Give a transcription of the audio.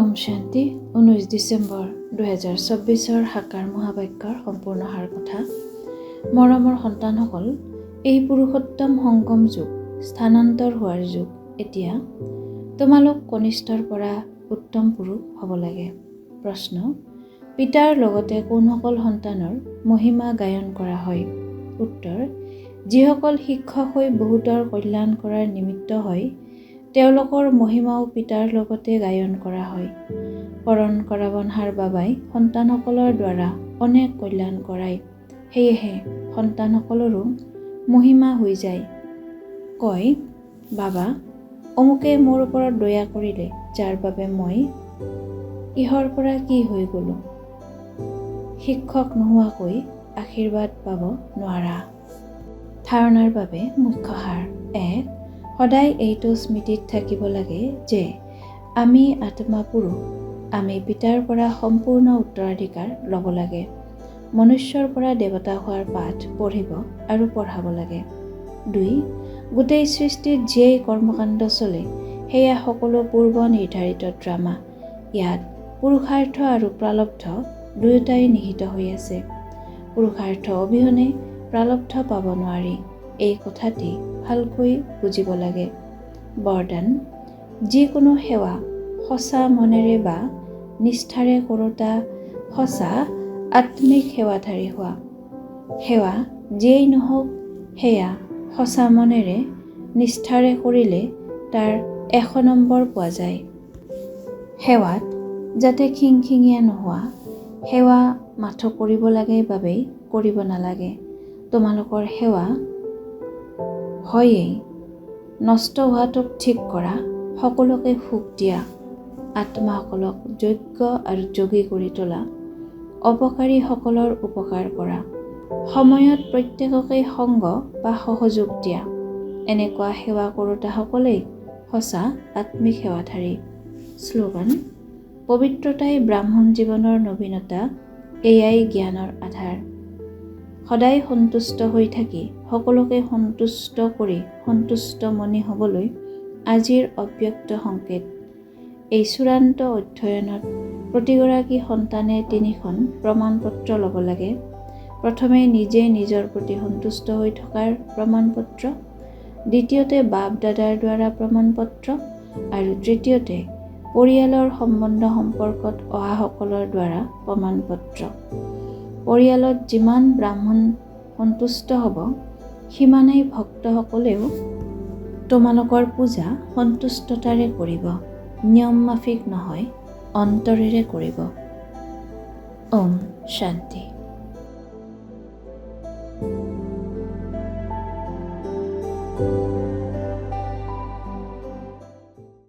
ওম শান্তি। 19 ডিচেম্বৰ 2024 সাকাৰ মহাবাক্যৰ সম্পূৰ্ণ সাৰ কথা। মৰমৰ সন্তানসকল, এই পুৰুষোত্তম সংগম যুগ, স্থানান্তৰ হোৱাৰ যুগ। এতিয়া তোমালোক কনিষ্ঠৰ পৰা উত্তম পুৰুষ হ'ব লাগে। প্ৰশ্ন: পিতাৰ লগতে কোনসকল সন্তানৰ মহিমা গায়ন কৰা হয়? উত্তৰ: যিসকল শিক্ষক হৈ বহুতৰ কল্যাণ কৰাৰ নিমিত্ত হয়, তেওঁলোকৰ মহিমাও পিতাৰ লগতে গায়ন কৰা হয়। কৰণ কৰাবনহাৰ বাবাই সন্তানসকলৰ দ্বাৰা অনেক কল্যাণ কৰায়। সেয়েহে সন্তানসকলৰো মহিমা হৈ যায়। কয়, বাবা, অমুকে মোৰ ওপৰত দয়া কৰিলে, যাৰ বাবে মই কিহৰ পৰা কি হৈ গ'লো। শিক্ষক নোহোৱাকৈ আশীৰ্বাদ পাব নোৱাৰা। ধাৰণাৰ বাবে মুখ্য সাৰ: 1. সদায় এইটো স্মৃতিত থাকিব লাগে যে আমি আত্মা পুৰুষ। আমি পিতাৰ পৰা সম্পূৰ্ণ উত্তৰাধিকাৰ ল'ব লাগে। মনুষ্যৰ পৰা দেৱতা হোৱাৰ পাঠ পঢ়িব আৰু পঢ়াব লাগে। 2. গোটেই সৃষ্টিত যিয়েই কৰ্মকাণ্ড চলে, সেয়া সকলো পূৰ্ব নিৰ্ধাৰিত ড্ৰামা। ইয়াত পুৰুষাৰ্থ আৰু প্ৰাৰব্ধ দুয়োটাই নিহিত হৈ আছে। পুৰুষাৰ্থ অবিহনে প্ৰাৰব্ধ পাব নোৱাৰি। এই কথাটি ভালকৈ বুজিব লাগে। বৰদান: যিকোনো সেৱা সঁচা মনেৰে বা নিষ্ঠাৰে কৰোঁতা সঁচা আত্মিক সেৱাধাৰী হোৱা। সেৱা যিয়েই নহওক, সেয়া সঁচা মনেৰে নিষ্ঠাৰে কৰিলে তাৰ 100 নম্বৰ পোৱা যায়। সেৱাত যাতে খিংখিঙীয়া নোহোৱা। সেৱা মাথো কৰিব লাগে বাবেই কৰিব নালাগে। তোমালোকৰ সেৱা হয়েই নষ্ট হোৱাটোক ঠিক কৰা, সকলোকে সুখ দিয়া, আত্মাসকলক যোগ্য আৰু যোগী কৰি তোলা, অপকাৰীসকলৰ উপকাৰ কৰা, সময়ত প্ৰত্যেককে সংগ বা সহযোগ দিয়া। এনেকুৱা সেৱা কৰোঁতাসকলেই সঁচা আত্মিক সেৱাধাৰী। শ্লোগান: পবিত্ৰতাই ব্ৰাহ্মণ জীৱনৰ নবীনতা, এয়াই জ্ঞানৰ আধাৰ। সদায় সন্তুষ্ট হৈ থাকি সকলোকে সন্তুষ্ট কৰি সন্তুষ্ট মনি হ'বলৈ আজিৰ অব্যক্ত সংকেত। এই চূড়ান্ত অধ্যয়নত প্ৰতিগৰাকী সন্তানে 3খন প্ৰমাণপত্ৰ ল'ব লাগে। প্ৰথমে নিজে নিজৰ প্ৰতি সন্তুষ্ট হৈ থকাৰ প্ৰমাণপত্ৰ, দ্বিতীয়তে বাপ দাদাৰ দ্বাৰা প্ৰমাণপত্ৰ আৰু তৃতীয়তে পৰিয়ালৰ সম্বন্ধ সম্পৰ্কত অহাসকলৰ দ্বাৰা প্ৰমাণপত্ৰ। পৰিয়ালত যিমান ব্ৰাহ্মণ সন্তুষ্ট হ'ব, সিমানেই ভক্তসকলেও তোমালোকৰ পূজা সন্তুষ্টতাৰে কৰিব। নিয়ম মাফিক নহয়, অন্তৰেৰে কৰিব। ওম শান্তি।